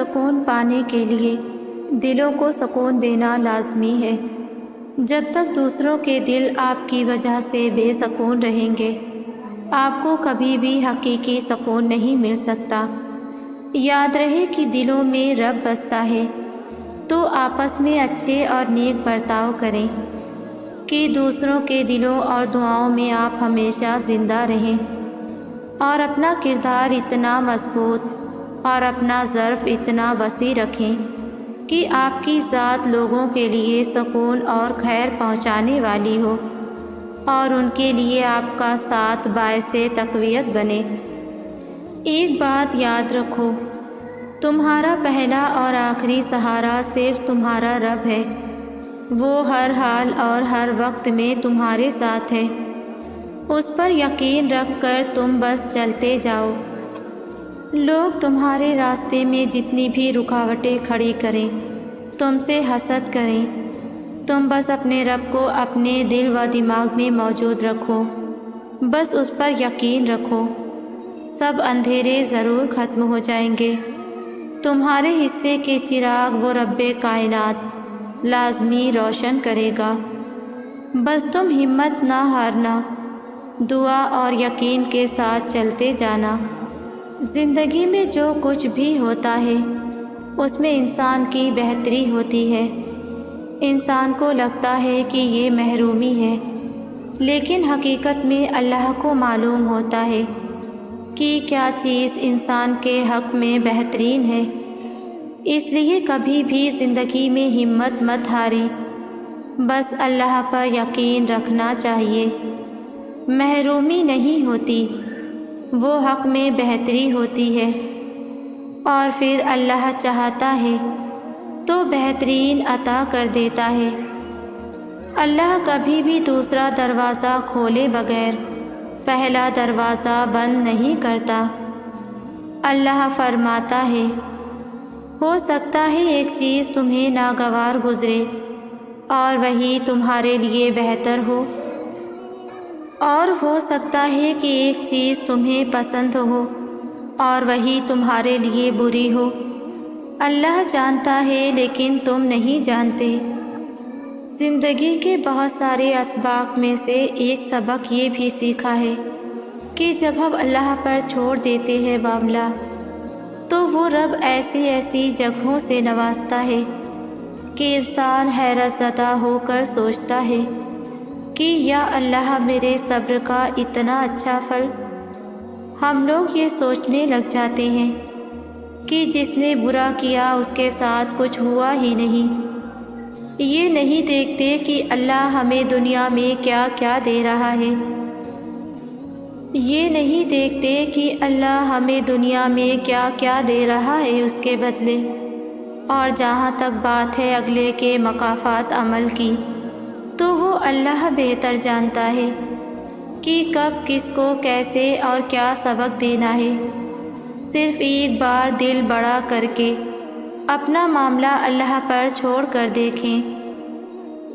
سکون پانے کے لیے دلوں کو سکون دینا لازمی ہے۔ جب تک دوسروں کے دل آپ کی وجہ سے بے سکون رہیں گے، آپ کو کبھی بھی حقیقی سکون نہیں مل سکتا۔ یاد رہے کہ دلوں میں رب بستا ہے، تو آپس میں اچھے اور نیک برتاؤ کریں کہ دوسروں کے دلوں اور دعاؤں میں آپ ہمیشہ زندہ رہیں، اور اپنا کردار اتنا مضبوط اور اپنا ظرف اتنا وسیع رکھیں کہ آپ کی ذات لوگوں کے لیے سکون اور خیر پہنچانے والی ہو، اور ان کے لیے آپ کا ساتھ باعث تقویت بنے۔ ایک بات یاد رکھو، تمہارا پہلا اور آخری سہارا صرف تمہارا رب ہے۔ وہ ہر حال اور ہر وقت میں تمہارے ساتھ ہے۔ اس پر یقین رکھ کر تم بس چلتے جاؤ۔ لوگ تمہارے راستے میں جتنی بھی رکاوٹیں کھڑی کریں، تم سے حسد کریں، تم بس اپنے رب کو اپنے دل و دماغ میں موجود رکھو، بس اس پر یقین رکھو۔ سب اندھیرے ضرور ختم ہو جائیں گے، تمہارے حصے کے چراغ وہ رب کائنات لازمی روشن کرے گا۔ بس تم ہمت نہ ہارنا، دعا اور یقین کے ساتھ چلتے جانا۔ زندگی میں جو کچھ بھی ہوتا ہے اس میں انسان کی بہتری ہوتی ہے۔ انسان کو لگتا ہے کہ یہ محرومی ہے، لیکن حقیقت میں اللہ کو معلوم ہوتا ہے کہ کیا چیز انسان کے حق میں بہترین ہے۔ اس لیے کبھی بھی زندگی میں ہمت مت ہاریں، بس اللہ پر یقین رکھنا چاہیے۔ محرومی نہیں ہوتی، وہ حق میں بہتری ہوتی ہے، اور پھر اللہ چاہتا ہے تو بہترین عطا کر دیتا ہے۔ اللہ کبھی بھی دوسرا دروازہ کھولے بغیر پہلا دروازہ بند نہیں کرتا۔ اللہ فرماتا ہے، ہو سکتا ہے ایک چیز تمہیں ناگوار گزرے اور وہی تمہارے لیے بہتر ہو، اور ہو سکتا ہے کہ ایک چیز تمہیں پسند ہو اور وہی تمہارے لیے بری ہو۔ اللہ جانتا ہے لیکن تم نہیں جانتے۔ زندگی کے بہت سارے اسباق میں سے ایک سبق یہ بھی سیکھا ہے کہ جب ہم اللہ پر چھوڑ دیتے ہیں معاملہ، تو وہ رب ایسی جگہوں سے نوازتا ہے کہ انسان حیرت زدہ ہو کر سوچتا ہے کہ یا اللہ میرے صبر کا اتنا اچھا پھل۔ ہم لوگ یہ سوچنے لگ جاتے ہیں کہ جس نے برا کیا اس کے ساتھ کچھ ہوا ہی نہیں۔ یہ نہیں دیکھتے کہ اللہ ہمیں دنیا میں کیا کیا دے رہا ہے۔ یہ نہیں دیکھتے کہ اللہ ہمیں دنیا میں کیا کیا دے رہا ہے اس کے بدلے۔ اور جہاں تک بات ہے اگلے کے مکافات عمل کی، تو وہ اللہ بہتر جانتا ہے کہ کب کس کو کیسے اور کیا سبق دینا ہے۔ صرف ایک بار دل بڑا کر کے اپنا معاملہ اللہ پر چھوڑ کر دیکھیں۔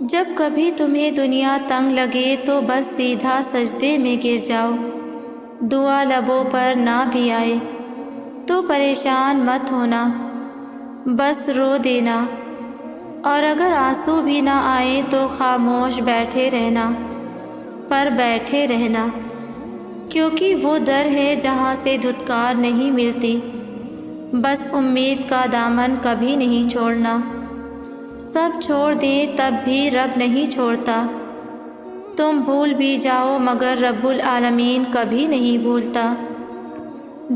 جب کبھی تمہیں دنیا تنگ لگے تو بس سیدھا سجدے میں گر جاؤ۔ دعا لبوں پر نہ بھی آئے تو پریشان مت ہونا، بس رو دینا، اور اگر آنسو بھی نہ آئے تو خاموش بیٹھے رہنا، پر بیٹھے رہنا، کیونکہ وہ در ہے جہاں سے دھتکار نہیں ملتی۔ بس امید کا دامن کبھی نہیں چھوڑنا۔ سب چھوڑ دیں تب بھی رب نہیں چھوڑتا۔ تم بھول بھی جاؤ مگر رب العالمین کبھی نہیں بھولتا۔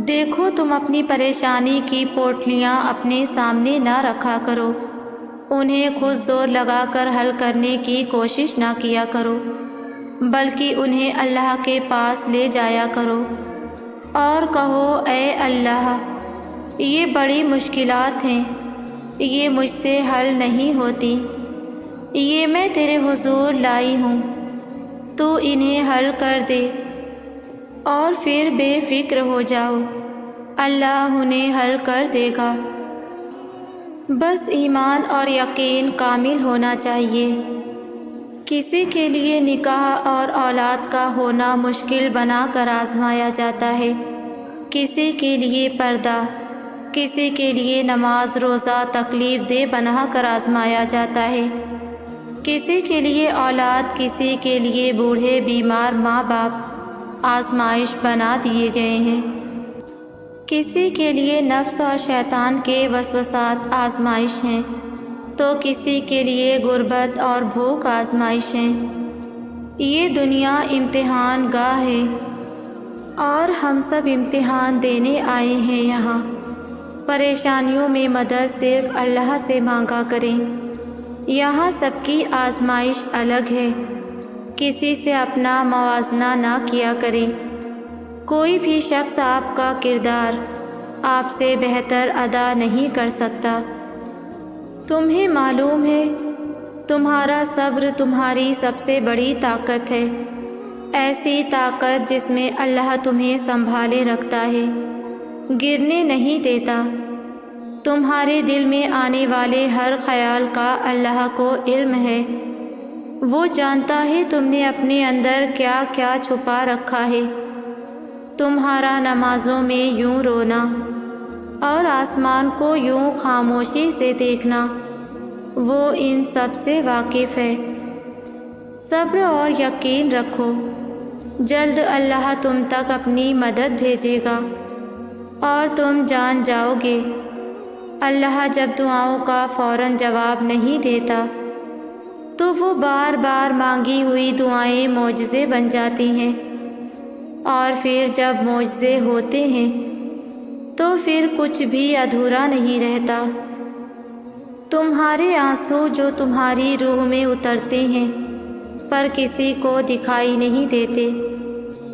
دیکھو تم اپنی پریشانی کی پوٹلیاں اپنے سامنے نہ رکھا کرو، انہیں خود زور لگا کر حل کرنے کی کوشش نہ کیا کرو، بلکہ انہیں اللہ کے پاس لے جایا کرو اور کہو، اے اللہ، یہ بڑی مشکلات ہیں، یہ مجھ سے حل نہیں ہوتی، یہ میں تیرے حضور لائی ہوں، تو انہیں حل کر دے، اور پھر بے فکر ہو جاؤ، اللہ انہیں حل کر دے گا۔ بس ایمان اور یقین کامل ہونا چاہیے۔ کسی کے لیے نکاح اور اولاد کا ہونا مشکل بنا کر آزمایا جاتا ہے، کسی کے لیے پردہ، کسی کے لیے نماز روزہ تکلیف دہ بنا کر آزمایا جاتا ہے، کسی کے لیے اولاد، کسی کے لیے بوڑھے بیمار ماں باپ آزمائش بنا دیے گئے ہیں، کسی کے لیے نفس اور شیطان کے وسوسات آزمائش ہیں، تو کسی کے لیے غربت اور بھوک آزمائش ہیں۔ یہ دنیا امتحان گاہ ہے اور ہم سب امتحان دینے آئے ہیں یہاں۔ پریشانیوں میں مدد صرف اللہ سے مانگا کریں۔ یہاں سب کی آزمائش الگ ہے، کسی سے اپنا موازنہ نہ کیا کریں۔ کوئی بھی شخص آپ کا کردار آپ سے بہتر ادا نہیں کر سکتا۔ تمہیں معلوم ہے تمہارا صبر تمہاری سب سے بڑی طاقت ہے، ایسی طاقت جس میں اللہ تمہیں سنبھالے رکھتا ہے، گرنے نہیں دیتا۔ تمہارے دل میں آنے والے ہر خیال کا اللہ کو علم ہے، وہ جانتا ہے تم نے اپنے اندر کیا کیا چھپا رکھا ہے۔ تمہارا نمازوں میں یوں رونا اور آسمان کو یوں خاموشی سے دیکھنا، وہ ان سب سے واقف ہے۔ صبر اور یقین رکھو، جلد اللہ تم تک اپنی مدد بھیجے گا اور تم جان جاؤ گے۔ اللہ جب دعاؤں کا فوراً جواب نہیں دیتا تو وہ بار بار مانگی ہوئی دعائیں معجزے بن جاتی ہیں، اور پھر جب معجزے ہوتے ہیں تو پھر کچھ بھی ادھورا نہیں رہتا۔ تمہارے آنسو جو تمہاری روح میں اترتے ہیں پر کسی کو دکھائی نہیں دیتے،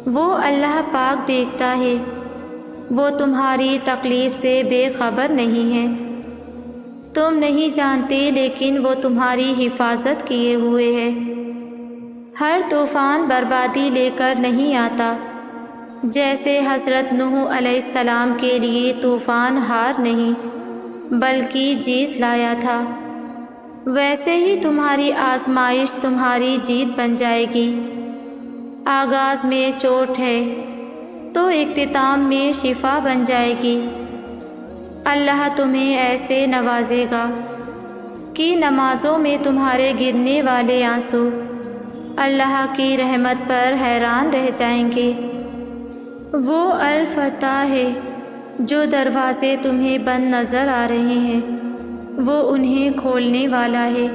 وہ اللہ پاک دیکھتا ہے، وہ تمہاری تکلیف سے بے خبر نہیں ہے۔ تم نہیں جانتے لیکن وہ تمہاری حفاظت کیے ہوئے ہے۔ ہر طوفان بربادی لے کر نہیں آتا، جیسے حضرت نوح علیہ السلام کے لیے طوفان ہار نہیں بلکہ جیت لایا تھا، ویسے ہی تمہاری آزمائش تمہاری جیت بن جائے گی۔ آغاز میں چوٹ ہے تو اختتام میں شفا بن جائے گی۔ اللہ تمہیں ایسے نوازے گا کہ نمازوں میں تمہارے گرنے والے آنسو اللہ کی رحمت پر حیران رہ جائیں گے۔ وہ الفتح ہے، جو دروازے تمہیں بند نظر آ رہے ہیں وہ انہیں کھولنے والا ہے۔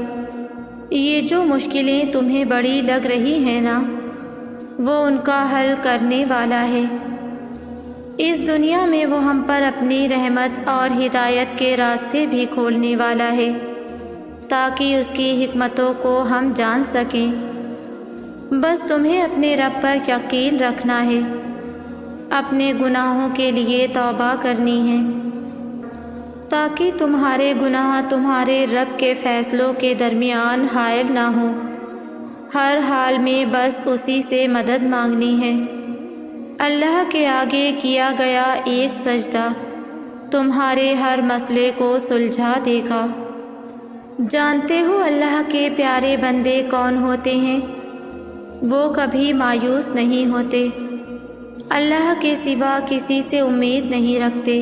یہ جو مشکلیں تمہیں بڑی لگ رہی ہیں نا، وہ ان کا حل کرنے والا ہے۔ اس دنیا میں وہ ہم پر اپنی رحمت اور ہدایت کے راستے بھی کھولنے والا ہے، تاکہ اس کی حکمتوں کو ہم جان سکیں۔ بس تمہیں اپنے رب پر یقین رکھنا ہے، اپنے گناہوں کے لیے توبہ کرنی ہے، تاکہ تمہارے گناہ تمہارے رب کے فیصلوں کے درمیان حائل نہ ہوں۔ ہر حال میں بس اسی سے مدد مانگنی ہے۔ اللہ کے آگے کیا گیا ایک سجدہ تمہارے ہر مسئلے کو سلجھا دے گا۔ جانتے ہو اللہ کے پیارے بندے کون ہوتے ہیں؟ وہ کبھی مایوس نہیں ہوتے، اللہ کے سوا کسی سے امید نہیں رکھتے،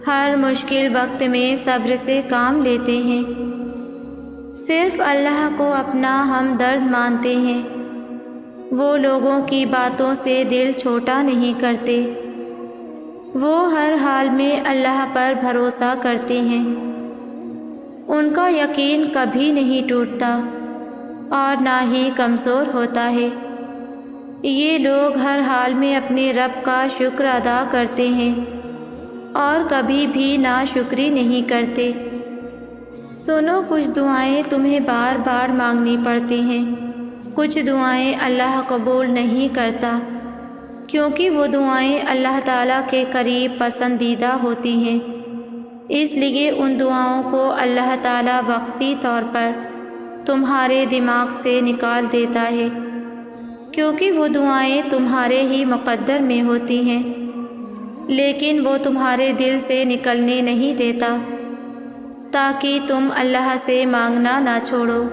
ہر مشکل وقت میں صبر سے کام لیتے ہیں، صرف اللہ کو اپنا ہمدرد مانتے ہیں۔ وہ لوگوں کی باتوں سے دل چھوٹا نہیں کرتے، وہ ہر حال میں اللہ پر بھروسہ کرتے ہیں، ان کا یقین کبھی نہیں ٹوٹتا اور نہ ہی کمزور ہوتا ہے۔ یہ لوگ ہر حال میں اپنے رب کا شکر ادا کرتے ہیں اور کبھی بھی ناشکری نہیں کرتے۔ سنو، کچھ دعائیں تمہیں بار بار مانگنی پڑتی ہیں، کچھ دعائیں اللہ قبول نہیں کرتا، کیونکہ وہ دعائیں اللہ تعالیٰ کے قریب پسندیدہ ہوتی ہیں، اس لیے ان دعاؤں کو اللہ تعالیٰ وقتی طور پر تمہارے دماغ سے نکال دیتا ہے، کیونکہ وہ دعائیں تمہارے ہی مقدر میں ہوتی ہیں، لیکن وہ تمہارے دل سے نکلنے نہیں دیتا، تاکہ تم اللہ سے مانگنا نہ چھوڑو۔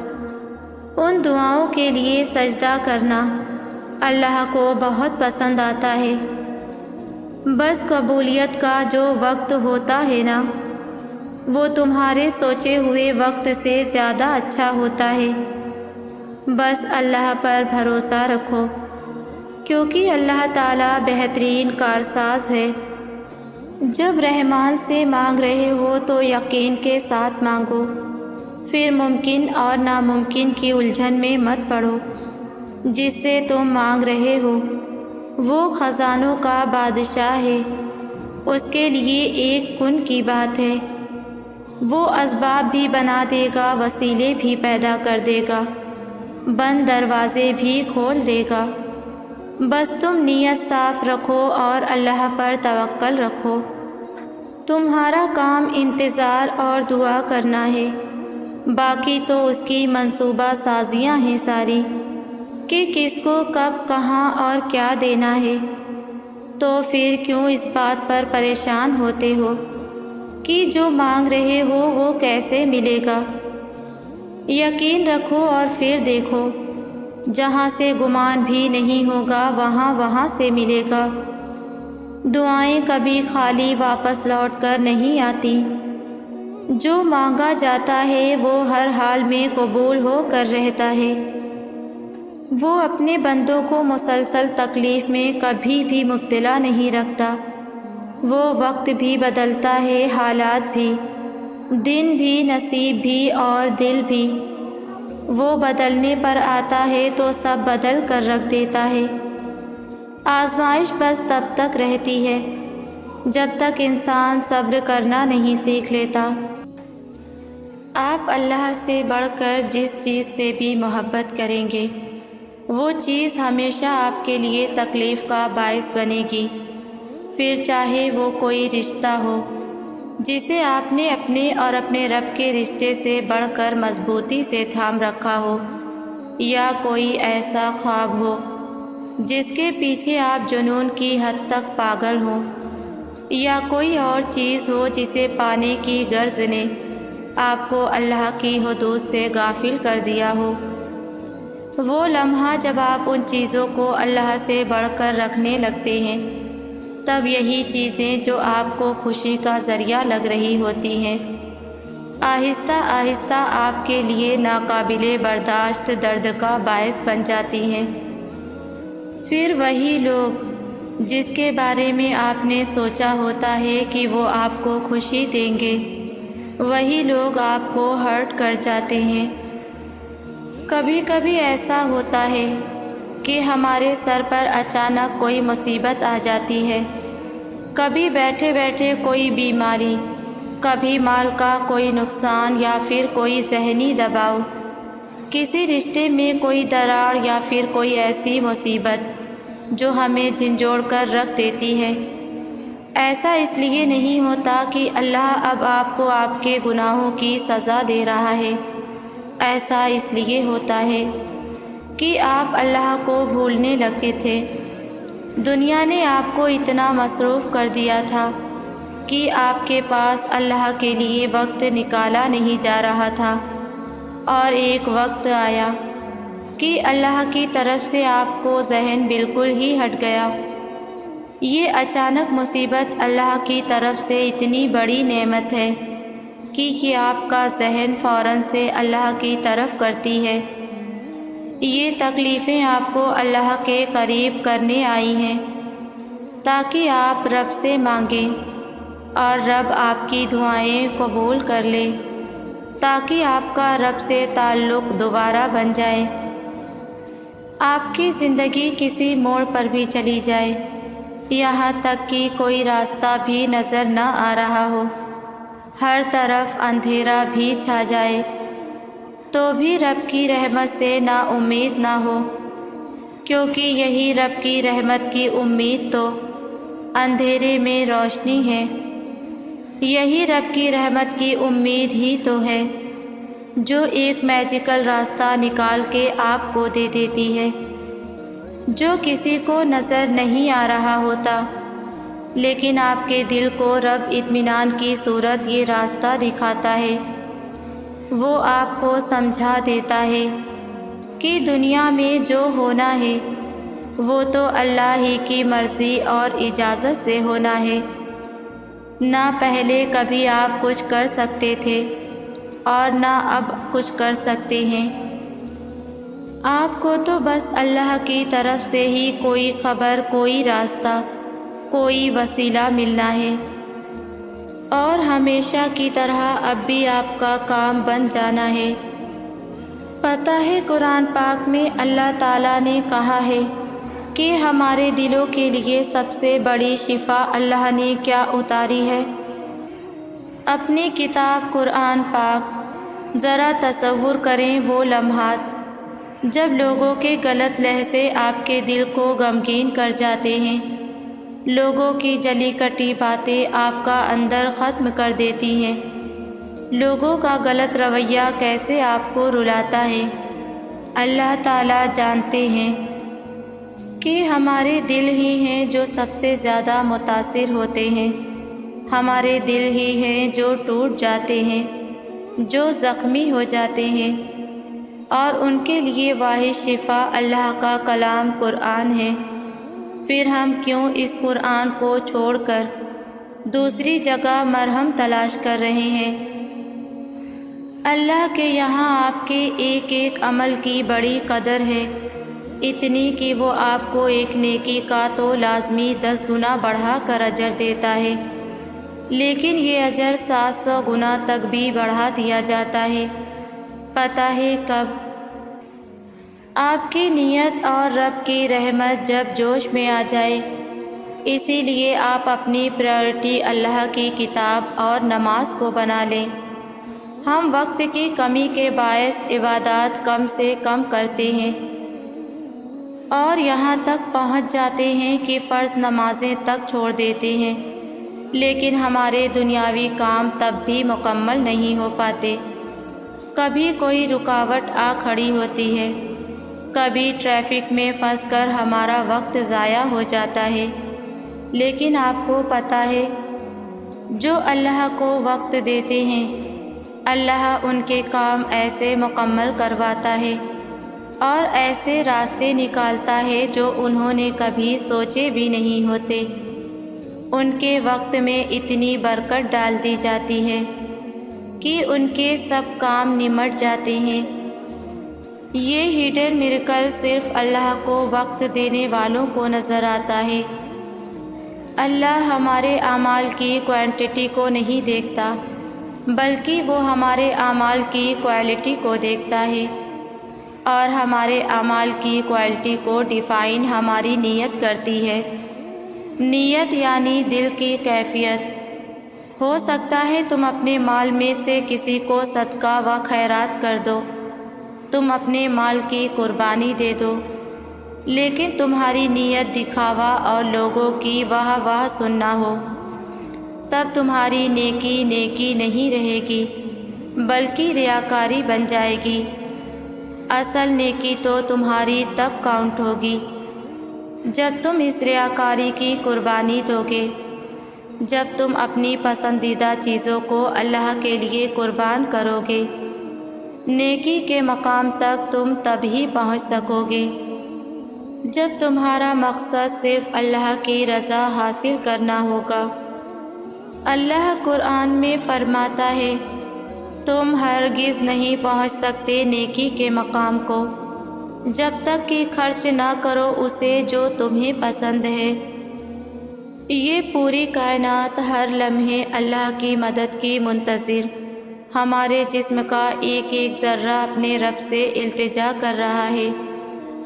ان دعاؤں کے لیے سجدہ کرنا اللہ کو بہت پسند آتا ہے۔ بس قبولیت کا جو وقت ہوتا ہے نا، وہ تمہارے سوچے ہوئے وقت سے زیادہ اچھا ہوتا ہے۔ بس اللہ پر بھروسہ رکھو، کیونکہ اللہ تعالیٰ بہترین کارساز ہے۔ جب رحمان سے مانگ رہے ہو تو یقین کے ساتھ مانگو، پھر ممکن اور ناممکن کی الجھن میں مت پڑو۔ جس سے تم مانگ رہے ہو وہ خزانوں کا بادشاہ ہے، اس کے لیے ایک کن کی بات ہے، وہ اسباب بھی بنا دے گا، وسیلے بھی پیدا کر دے گا، بند دروازے بھی کھول دے گا۔ بس تم نیت صاف رکھو اور اللہ پر توکل رکھو۔ تمہارا کام انتظار اور دعا کرنا ہے، باقی تو اس کی منصوبہ سازیاں ہیں ساری، کہ کس کو کب کہاں اور کیا دینا ہے۔ تو پھر کیوں اس بات پر پریشان ہوتے ہو کہ جو مانگ رہے ہو وہ کیسے ملے گا؟ یقین رکھو اور پھر دیکھو، جہاں سے گمان بھی نہیں ہوگا وہاں سے ملے گا۔ دعائیں کبھی خالی واپس لوٹ کر نہیں آتی، جو مانگا جاتا ہے وہ ہر حال میں قبول ہو کر رہتا ہے۔ وہ اپنے بندوں کو مسلسل تکلیف میں کبھی بھی مبتلا نہیں رکھتا۔ وہ وقت بھی بدلتا ہے، حالات بھی، دن بھی، نصیب بھی اور دل بھی۔ وہ بدلنے پر آتا ہے تو سب بدل کر رکھ دیتا ہے۔ آزمائش بس تب تک رہتی ہے جب تک انسان صبر کرنا نہیں سیکھ لیتا۔ آپ اللہ سے بڑھ کر جس چیز سے بھی محبت کریں گے وہ چیز ہمیشہ آپ کے لیے تکلیف کا باعث بنے گی، پھر چاہے وہ کوئی رشتہ ہو جسے آپ نے اپنے اور اپنے رب کے رشتے سے بڑھ کر مضبوطی سے تھام رکھا ہو، یا کوئی ایسا خواب ہو جس کے پیچھے آپ جنون کی حد تک پاگل ہوں، یا کوئی اور چیز ہو جسے پانے کی غرض نے آپ کو اللہ کی حدود سے غافل کر دیا ہو۔ وہ لمحہ جب آپ ان چیزوں کو اللہ سے بڑھ کر رکھنے لگتے ہیں، تب یہی چیزیں جو آپ کو خوشی کا ذریعہ لگ رہی ہوتی ہیں، آہستہ آہستہ آپ کے لیے ناقابل برداشت درد کا باعث بن جاتی ہیں۔ پھر وہی لوگ جس کے بارے میں آپ نے سوچا ہوتا ہے کہ وہ آپ کو خوشی دیں گے، وہی لوگ آپ کو ہرٹ کر جاتے ہیں۔ کبھی کبھی ایسا ہوتا ہے کہ ہمارے سر پر اچانک کوئی مصیبت آ جاتی ہے، کبھی بیٹھے بیٹھے کوئی بیماری، کبھی مال کا کوئی نقصان، یا پھر کوئی ذہنی دباؤ، کسی رشتے میں کوئی دراڑ، یا پھر کوئی ایسی مصیبت جو ہمیں جھنجھوڑ کر رکھ دیتی ہے۔ ایسا اس لیے نہیں ہوتا کہ اللہ اب آپ کو آپ کے گناہوں کی سزا دے رہا ہے، ایسا اس لیے ہوتا ہے کہ آپ اللہ کو بھولنے لگتے تھے۔ دنیا نے آپ کو اتنا مصروف کر دیا تھا کہ آپ کے پاس اللہ کے لیے وقت نکالا نہیں جا رہا تھا، اور ایک وقت آیا کہ اللہ کی طرف سے آپ کو ذہن بالکل ہی ہٹ گیا۔ یہ اچانک مصیبت اللہ کی طرف سے اتنی بڑی نعمت ہے کہ آپ کا ذہن فوراً سے اللہ کی طرف کرتی ہے۔ یہ تکلیفیں آپ کو اللہ کے قریب کرنے آئی ہیں تاکہ آپ رب سے مانگیں اور رب آپ کی دعائیں قبول کر لے، تاکہ آپ کا رب سے تعلق دوبارہ بن جائے۔ آپ کی زندگی کسی موڑ پر بھی چلی جائے، یہاں تک کہ کوئی راستہ بھی نظر نہ آ رہا ہو، ہر طرف اندھیرا بھی چھا جائے، تو بھی رب کی رحمت سے نا امید نہ ہو، کیونکہ یہی رب کی رحمت کی امید تو اندھیرے میں روشنی ہے۔ یہی رب کی رحمت کی امید ہی تو ہے جو ایک میجیکل راستہ نکال کے آپ کو دے دیتی ہے، جو کسی کو نظر نہیں آ رہا ہوتا، لیکن آپ کے دل کو رب اطمینان کی صورت یہ راستہ دکھاتا ہے۔ وہ آپ کو سمجھا دیتا ہے کہ دنیا میں جو ہونا ہے وہ تو اللہ ہی کی مرضی اور اجازت سے ہونا ہے۔ نہ پہلے کبھی آپ کچھ کر سکتے تھے اور نہ اب کچھ کر سکتے ہیں۔ آپ کو تو بس اللہ کی طرف سے ہی کوئی خبر، کوئی راستہ، کوئی وسیلہ ملنا ہے، اور ہمیشہ کی طرح اب بھی آپ کا کام بن جانا ہے۔ پتہ ہے قرآن پاک میں اللہ تعالیٰ نے کہا ہے کہ ہمارے دلوں کے لیے سب سے بڑی شفا اللہ نے کیا اتاری ہے؟ اپنی کتاب قرآن پاک۔ ذرا تصور کریں وہ لمحات جب لوگوں کے غلط لہجے آپ کے دل کو غمگین کر جاتے ہیں، لوگوں کی جلی کٹی باتیں آپ کا اندر ختم کر دیتی ہیں، لوگوں کا غلط رویہ کیسے آپ کو رلاتا ہے۔ اللہ تعالیٰ جانتے ہیں کہ ہمارے دل ہی ہیں جو سب سے زیادہ متاثر ہوتے ہیں، ہمارے دل ہی ہیں جو ٹوٹ جاتے ہیں، جو زخمی ہو جاتے ہیں، اور ان کے لیے واحد شفا اللہ کا کلام قرآن ہے۔ پھر ہم کیوں اس قرآن کو چھوڑ کر دوسری جگہ مرہم تلاش کر رہے ہیں؟ اللہ کے یہاں آپ کے ایک ایک عمل کی بڑی قدر ہے، اتنی کہ وہ آپ کو ایک نیکی کا تو لازمی 10 گنا بڑھا کر اجر دیتا ہے، لیکن یہ اجر 700 گنا تک بھی بڑھا دیا جاتا ہے۔ پتہ ہے کب؟ آپ کی نیت اور رب کی رحمت جب جوش میں آ جائے۔ اسی لیے آپ اپنی پریورٹی اللہ کی کتاب اور نماز کو بنا لیں۔ ہم وقت کی کمی کے باعث عبادات کم سے کم کرتے ہیں، اور یہاں تک پہنچ جاتے ہیں کہ فرض نمازیں تک چھوڑ دیتے ہیں، لیکن ہمارے دنیاوی کام تب بھی مکمل نہیں ہو پاتے۔ کبھی کوئی رکاوٹ آ کھڑی ہوتی ہے، کبھی ٹریفک میں پھنس کر ہمارا وقت ضائع ہو جاتا ہے، لیکن آپ کو پتہ ہے جو اللہ کو وقت دیتے ہیں، اللہ ان کے کام ایسے مکمل کرواتا ہے اور ایسے راستے نکالتا ہے جو انہوں نے کبھی سوچے بھی نہیں ہوتے۔ ان کے وقت میں اتنی برکت ڈال دی جاتی ہے کہ ان کے سب کام نمٹ جاتے ہیں۔ یہ ہڈن میریکل صرف اللہ کو وقت دینے والوں کو نظر آتا ہے۔ اللہ ہمارے اعمال کی کوانٹٹی کو نہیں دیکھتا، بلکہ وہ ہمارے اعمال کی کوالٹی کو دیکھتا ہے، اور ہمارے اعمال کی کوالٹی کو ڈیفائن ہماری نیت کرتی ہے۔ نیت یعنی دل کی کیفیت۔ ہو سکتا ہے تم اپنے مال میں سے کسی کو صدقہ و خیرات کر دو، تم اپنے مال کی قربانی دے دو، لیکن تمہاری نیت دکھاوا اور لوگوں کی واہ واہ سننا ہو، تب تمہاری نیکی نیکی نہیں رہے گی، بلکہ ریاکاری بن جائے گی۔ اصل نیکی تو تمہاری تب کاؤنٹ ہوگی جب تم اس ریاکاری کی قربانی دو گے، جب تم اپنی پسندیدہ چیزوں کو اللہ کے لیے قربان کرو گے۔ نیکی کے مقام تک تم تب ہی پہنچ سکو گے جب تمہارا مقصد صرف اللہ کی رضا حاصل کرنا ہوگا۔ اللہ قرآن میں فرماتا ہے، تم ہرگز نہیں پہنچ سکتے نیکی کے مقام کو جب تک کہ خرچ نہ کرو اسے جو تمہیں پسند ہے۔ یہ پوری کائنات ہر لمحے اللہ کی مدد کی منتظر، ہمارے جسم کا ایک ایک ذرہ اپنے رب سے التجا کر رہا ہے،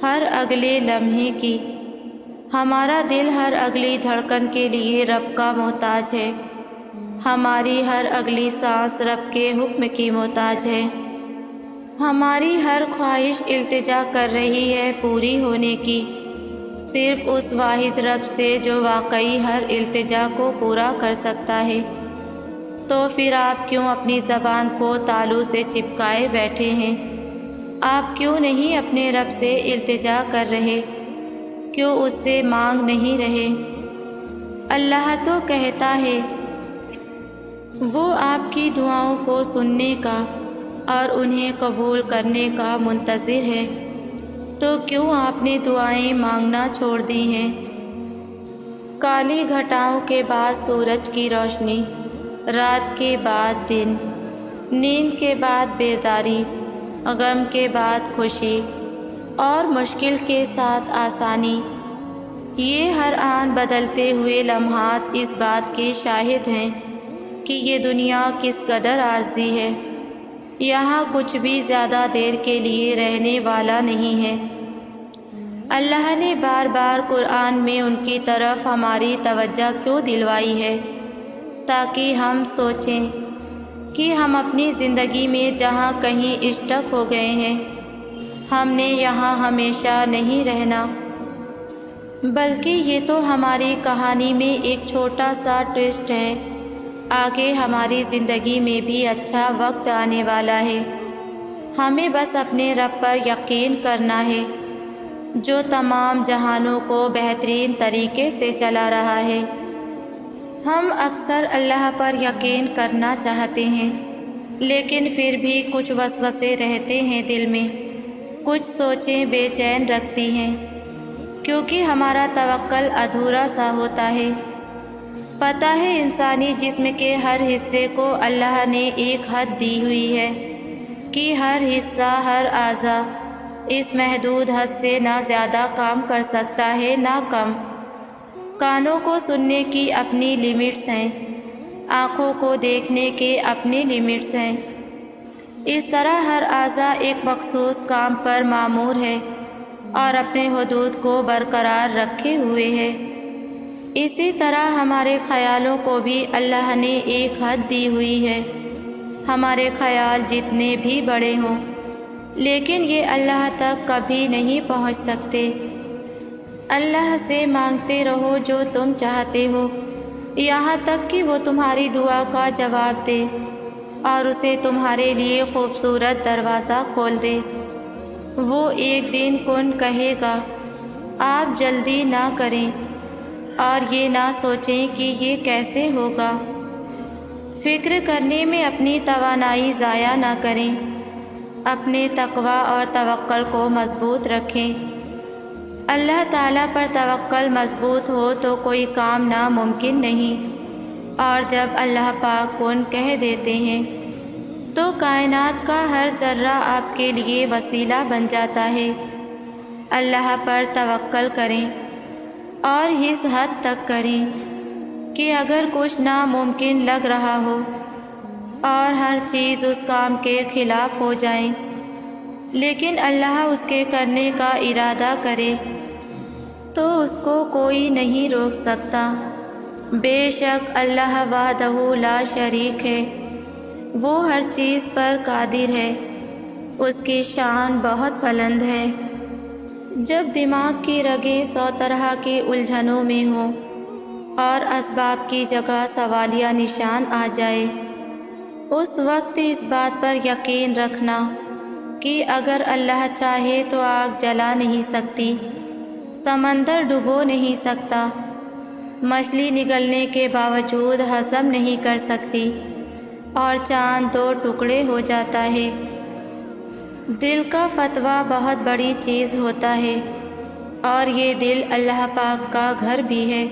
ہر اگلے لمحے کی۔ ہمارا دل ہر اگلی دھڑکن کے لیے رب کا محتاج ہے، ہماری ہر اگلی سانس رب کے حکم کی محتاج ہے، ہماری ہر خواہش التجا کر رہی ہے پوری ہونے کی صرف اس واحد رب سے جو واقعی ہر التجا کو پورا کر سکتا ہے۔ تو پھر آپ کیوں اپنی زبان کو تالو سے چپکائے بیٹھے ہیں؟ آپ کیوں نہیں اپنے رب سے التجا کر رہے؟ کیوں اس سے مانگ نہیں رہے؟ اللہ تو کہتا ہے وہ آپ کی دعاؤں کو سننے کا اور انہیں قبول کرنے کا منتظر ہے۔ تو کیوں آپ نے دعائیں مانگنا چھوڑ دی ہیں؟ کالی گھٹاؤں کے بعد سورج کی روشنی، رات کے بعد دن، نیند کے بعد بیداری، غم کے بعد خوشی اور مشکل کے ساتھ آسانی، یہ ہر آن بدلتے ہوئے لمحات اس بات کے شاہد ہیں کہ یہ دنیا کس قدر عارضی ہے۔ یہاں کچھ بھی زیادہ دیر کے لیے رہنے والا نہیں ہے۔ اللہ نے بار بار قرآن میں ان کی طرف ہماری توجہ کیوں دلوائی ہے؟ تاکہ ہم سوچیں کہ ہم اپنی زندگی میں جہاں کہیں اسٹک ہو گئے ہیں، ہم نے یہاں ہمیشہ نہیں رہنا، بلکہ یہ تو ہماری کہانی میں ایک چھوٹا سا ٹوسٹ ہے۔ آگے ہماری زندگی میں بھی اچھا وقت آنے والا ہے۔ ہمیں بس اپنے رب پر یقین کرنا ہے، جو تمام جہانوں کو بہترین طریقے سے چلا رہا ہے۔ ہم اکثر اللہ پر یقین کرنا چاہتے ہیں، لیکن پھر بھی کچھ وسوسے رہتے ہیں دل میں، کچھ سوچیں بے چین رکھتی ہیں، کیونکہ ہمارا توکل ادھورا سا ہوتا ہے۔ پتہ ہے انسانی جسم کے ہر حصے کو اللہ نے ایک حد دی ہوئی ہے کہ ہر حصہ، ہر اعضاء اس محدود حد سے نہ زیادہ کام کر سکتا ہے نہ کم۔ کانوں کو سننے کی اپنی لیمٹس ہیں، آنکھوں کو دیکھنے کے اپنے لیمٹس ہیں۔ اس طرح ہر اعضاء ایک مخصوص کام پر مامور ہے اور اپنے حدود کو برقرار رکھے ہوئے ہے۔ اسی طرح ہمارے خیالوں کو بھی اللہ نے ایک حد دی ہوئی ہے۔ ہمارے خیال جتنے بھی بڑے ہوں، لیکن یہ اللہ تک کبھی نہیں پہنچ سکتے۔ اللہ سے مانگتے رہو جو تم چاہتے ہو، یہاں تک کہ وہ تمہاری دعا کا جواب دے اور اسے تمہارے لیے خوبصورت دروازہ کھول دے۔ وہ ایک دن کن کہے گا، آپ جلدی نہ کریں اور یہ نہ سوچیں کہ یہ کیسے ہوگا۔ فکر کرنے میں اپنی توانائی ضائع نہ کریں، اپنے تقویٰ اور توکل کو مضبوط رکھیں۔ اللہ تعالیٰ پر توکل مضبوط ہو تو کوئی کام ناممکن نہیں، اور جب اللہ پاک کن کہہ دیتے ہیں تو کائنات کا ہر ذرہ آپ کے لیے وسیلہ بن جاتا ہے۔ اللہ پر توکل کریں اور اس حد تک کریں کہ اگر کچھ ناممکن لگ رہا ہو اور ہر چیز اس کام کے خلاف ہو جائے، لیکن اللہ اس کے کرنے کا ارادہ کرے تو اس کو کوئی نہیں روک سکتا۔ بے شک اللہ وحدہ لا شریک ہے، وہ ہر چیز پر قادر ہے، اس کی شان بہت بلند ہے۔ جب دماغ کی رگیں 100 طرح کی الجھنوں میں ہوں اور اسباب کی جگہ سوالیہ نشان آ جائے، اس وقت اس بات پر یقین رکھنا کہ اگر اللہ چاہے تو آگ جلا نہیں سکتی، سمندر ڈبو نہیں سکتا، مچھلی نگلنے کے باوجود ہضم نہیں کر سکتی، اور چاند 2 ٹکڑے ہو جاتا ہے۔ دل کا فتویٰ بہت بڑی چیز ہوتا ہے، اور یہ دل اللہ پاک کا گھر بھی ہے۔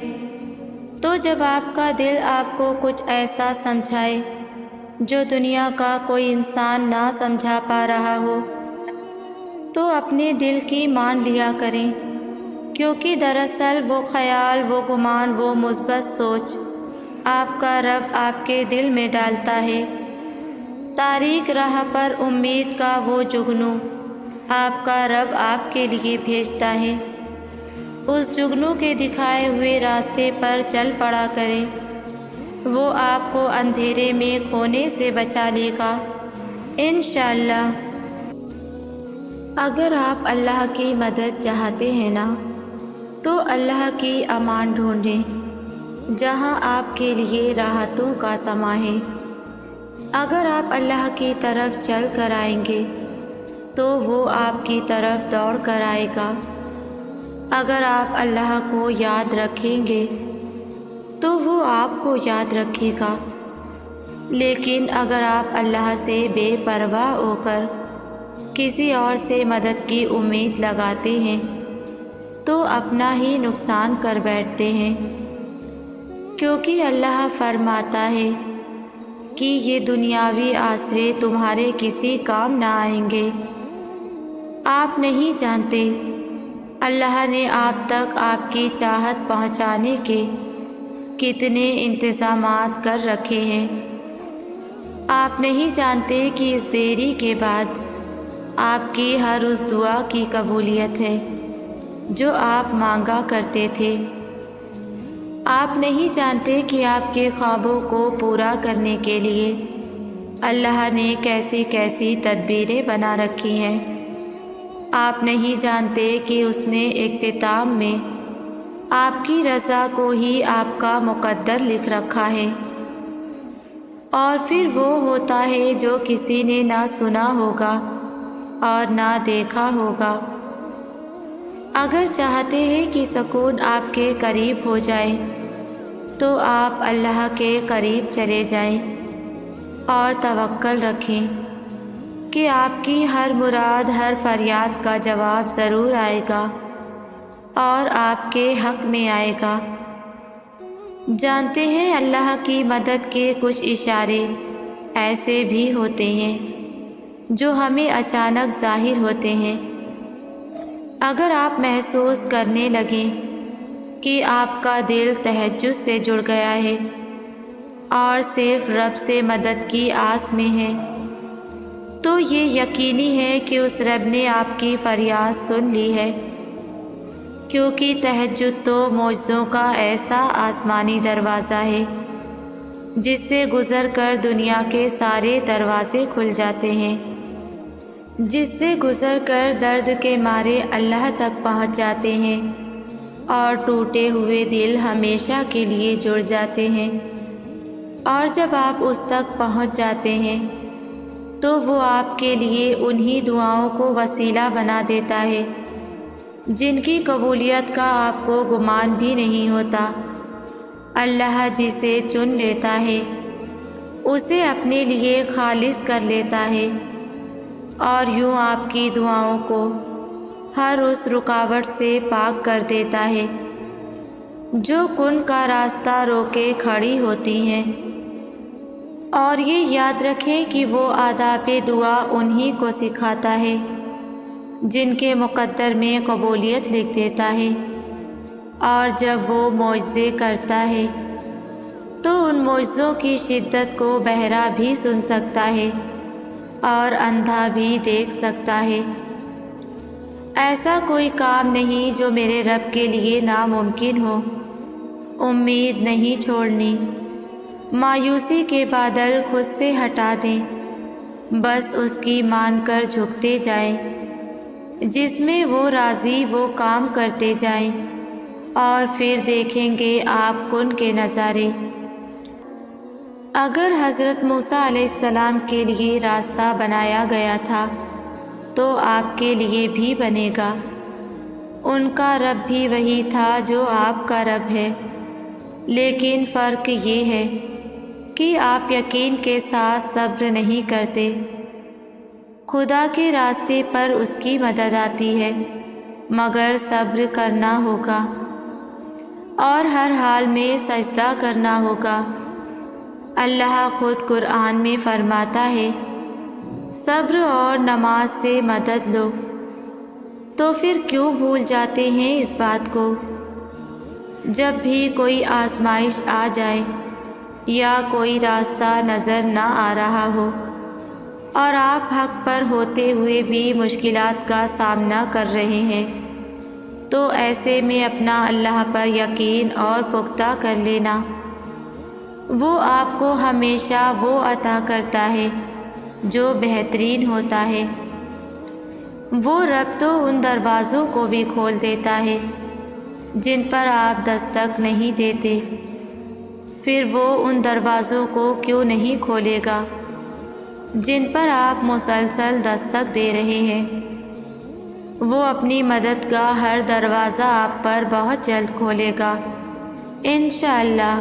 تو جب آپ کا دل آپ کو کچھ ایسا سمجھائے جو دنیا کا کوئی انسان نہ سمجھا پا رہا ہو، تو اپنے دل کی مان لیا کریں، کیونکہ دراصل وہ خیال، وہ گمان، وہ مثبت سوچ آپ کا رب آپ کے دل میں ڈالتا ہے۔ تاریک راہ پر امید کا وہ جگنو آپ کا رب آپ کے لیے بھیجتا ہے۔ اس جگنو کے دکھائے ہوئے راستے پر چل پڑا کریں، وہ آپ کو اندھیرے میں کھونے سے بچا لے گا انشاءاللہ۔ اگر آپ اللہ کی مدد چاہتے ہیں نا، تو اللہ کی امان ڈھونڈیں جہاں آپ کے لیے راحتوں کا سماں ہے۔ اگر آپ اللہ کی طرف چل کر آئیں گے تو وہ آپ کی طرف دوڑ کر آئے گا۔ اگر آپ اللہ کو یاد رکھیں گے تو وہ آپ کو یاد رکھے گا، لیکن اگر آپ اللہ سے بے پرواہ ہو کر کسی اور سے مدد کی امید لگاتے ہیں تو اپنا ہی نقصان کر بیٹھتے ہیں، کیونکہ اللہ فرماتا ہے کہ یہ دنیاوی آسرے تمہارے کسی کام نہ آئیں گے۔ آپ نہیں جانتے اللہ نے آپ تک آپ کی چاہت پہنچانے کے کتنے انتظامات کر رکھے ہیں۔ آپ نہیں جانتے کہ اس دیری کے بعد آپ کی ہر اس دعا کی قبولیت ہے جو آپ مانگا کرتے تھے۔ آپ نہیں جانتے کہ آپ کے خوابوں کو پورا کرنے کے لیے اللہ نے کیسی کیسی تدبیریں بنا رکھی ہیں۔ آپ نہیں جانتے کہ اس نے اختتام میں آپ کی رضا کو ہی آپ کا مقدر لکھ رکھا ہے، اور پھر وہ ہوتا ہے جو کسی نے نہ سنا ہوگا اور نہ دیکھا ہوگا۔ اگر چاہتے ہیں کہ سکون آپ کے قریب ہو جائے تو آپ اللہ کے قریب چلے جائیں اور توکل رکھیں کہ آپ کی ہر مراد، ہر فریاد کا جواب ضرور آئے گا اور آپ کے حق میں آئے گا۔ جانتے ہیں اللہ کی مدد کے کچھ اشارے ایسے بھی ہوتے ہیں جو ہمیں اچانک ظاہر ہوتے ہیں۔ اگر آپ محسوس کرنے لگیں کہ آپ کا دل تہجد سے جڑ گیا ہے اور صرف رب سے مدد کی آس میں ہے، تو یہ یقینی ہے کہ اس رب نے آپ کی فریاد سن لی ہے، کیونکہ تہجد تو معجزوں کا ایسا آسمانی دروازہ ہے جس سے گزر کر دنیا کے سارے دروازے کھل جاتے ہیں، جس سے گزر کر درد کے مارے اللہ تک پہنچ جاتے ہیں اور ٹوٹے ہوئے دل ہمیشہ کے لیے جڑ جاتے ہیں۔ اور جب آپ اس تک پہنچ جاتے ہیں تو وہ آپ کے لیے انہی دعاؤں کو وسیلہ بنا دیتا ہے جن کی قبولیت کا آپ کو گمان بھی نہیں ہوتا۔ اللہ جسے چن لیتا ہے اسے اپنے لیے خالص کر لیتا ہے اور یوں آپ کی دعاؤں کو ہر اس رکاوٹ سے پاک کر دیتا ہے جو کن کا راستہ روکے کھڑی ہوتی ہیں۔ اور یہ یاد رکھیں کہ وہ آداب دعا انہی کو سکھاتا ہے جن کے مقدر میں قبولیت لکھ دیتا ہے، اور جب وہ معجزے کرتا ہے تو ان معجزوں کی شدت کو بہرا بھی سن سکتا ہے اور اندھا بھی دیکھ سکتا ہے۔ ایسا کوئی کام نہیں جو میرے رب کے لیے ناممکن ہو۔ امید نہیں چھوڑنی، مایوسی کے بادل خود سے ہٹا دیں، بس اس کی مان کر جھکتے جائیں، جس میں وہ راضی وہ کام کرتے جائیں، اور پھر دیکھیں گے آپ کن کے نظارے۔ اگر حضرت موسیٰ علیہ السلام کے لیے راستہ بنایا گیا تھا تو آپ کے لیے بھی بنے گا۔ ان کا رب بھی وہی تھا جو آپ کا رب ہے، لیکن فرق یہ ہے کہ آپ یقین کے ساتھ صبر نہیں کرتے۔ خدا کے راستے پر اس کی مدد آتی ہے، مگر صبر کرنا ہوگا اور ہر حال میں سجدہ کرنا ہوگا۔ اللہ خود قرآن میں فرماتا ہے، صبر اور نماز سے مدد لو، تو پھر کیوں بھول جاتے ہیں اس بات کو؟ جب بھی کوئی آزمائش آ جائے یا کوئی راستہ نظر نہ آ رہا ہو اور آپ حق پر ہوتے ہوئے بھی مشکلات کا سامنا کر رہے ہیں، تو ایسے میں اپنا اللہ پر یقین اور پختہ کر لینا۔ وہ آپ کو ہمیشہ وہ عطا کرتا ہے جو بہترین ہوتا ہے۔ وہ رب تو ان دروازوں کو بھی کھول دیتا ہے جن پر آپ دستک نہیں دیتے، پھر وہ ان دروازوں کو کیوں نہیں کھولے گا جن پر آپ مسلسل دستک دے رہے ہیں۔ وہ اپنی مدد کا ہر دروازہ آپ پر بہت جلد کھولے گا انشاءاللہ۔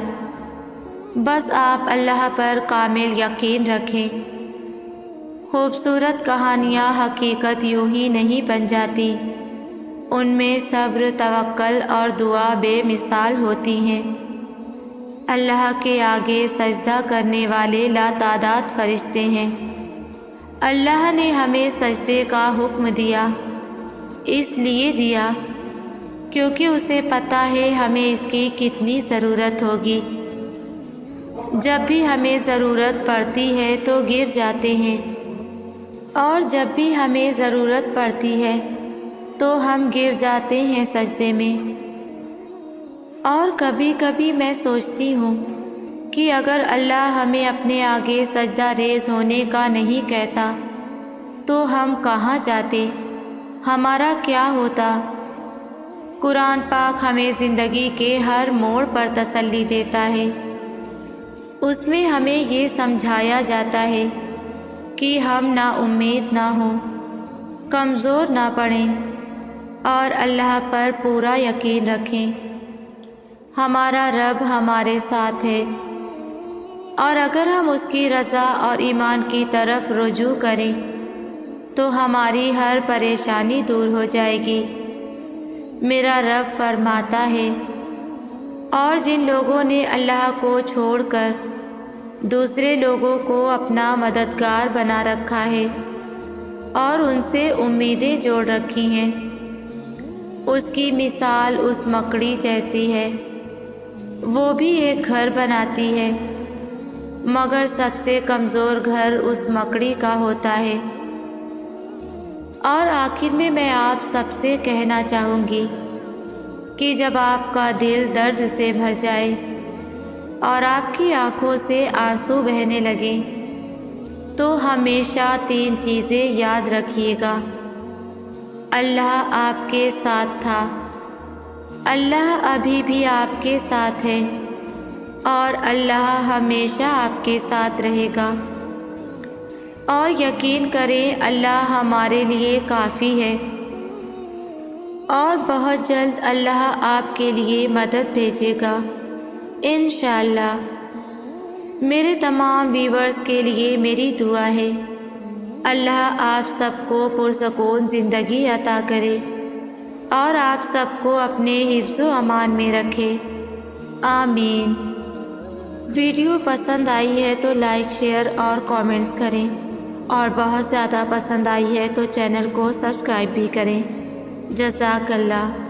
بس آپ اللہ پر کامل یقین رکھیں۔ خوبصورت کہانیاں حقیقت یوں ہی نہیں بن جاتی، ان میں صبر، توکل اور دعا بے مثال ہوتی ہیں۔ اللہ کے آگے سجدہ کرنے والے لاتعداد فرشتے ہیں۔ اللہ نے ہمیں سجدے کا حکم دیا، اس لیے دیا کیونکہ اسے پتہ ہے ہمیں اس کی کتنی ضرورت ہوگی۔ جب بھی ہمیں ضرورت پڑتی ہے تو گر جاتے ہیں، اور جب بھی ہمیں ضرورت پڑتی ہے تو ہم گر جاتے ہیں سجدے میں۔ اور کبھی کبھی میں سوچتی ہوں کہ اگر اللہ ہمیں اپنے آگے سجدہ ریز ہونے کا نہیں کہتا تو ہم کہاں جاتے، ہمارا کیا ہوتا؟ قرآن پاک ہمیں زندگی کے ہر موڑ پر تسلی دیتا ہے۔ اس میں ہمیں یہ سمجھایا جاتا ہے کہ ہم نا امید نہ ہوں، کمزور نہ پڑیں اور اللہ پر پورا یقین رکھیں۔ ہمارا رب ہمارے ساتھ ہے، اور اگر ہم اس کی رضا اور ایمان کی طرف رجوع کریں تو ہماری ہر پریشانی دور ہو جائے گی۔ میرا رب فرماتا ہے، اور جن لوگوں نے اللہ کو چھوڑ کر دوسرے لوگوں کو اپنا مددگار بنا رکھا ہے اور ان سے امیدیں جوڑ رکھی ہیں، اس کی مثال اس مکڑی جیسی ہے۔ وہ بھی ایک گھر بناتی ہے، مگر سب سے کمزور گھر اس مکڑی کا ہوتا ہے۔ اور آخر میں آپ سب سے کہنا چاہوں گی کہ جب آپ کا دل درد سے بھر جائے اور آپ کی آنکھوں سے آنسو بہنے لگے تو ہمیشہ 3 چیزیں یاد رکھیے گا۔ اللہ آپ کے ساتھ تھا، اللہ ابھی بھی آپ کے ساتھ ہے، اور اللہ ہمیشہ آپ کے ساتھ رہے گا۔ اور یقین کریں اللہ ہمارے لیے کافی ہے، اور بہت جلد اللہ آپ کے لیے مدد بھیجے گا انشاءاللہ۔ میرے تمام ویورز کے لیے میری دعا ہے، اللہ آپ سب کو پرسکون زندگی عطا کرے اور آپ سب کو اپنے حفظ و امان میں رکھے، آمین۔ ویڈیو پسند آئی ہے تو لائک، شیئر اور کامنٹس کریں، اور بہت زیادہ پسند آئی ہے تو چینل کو سبسکرائب بھی کریں۔ جزاک اللہ۔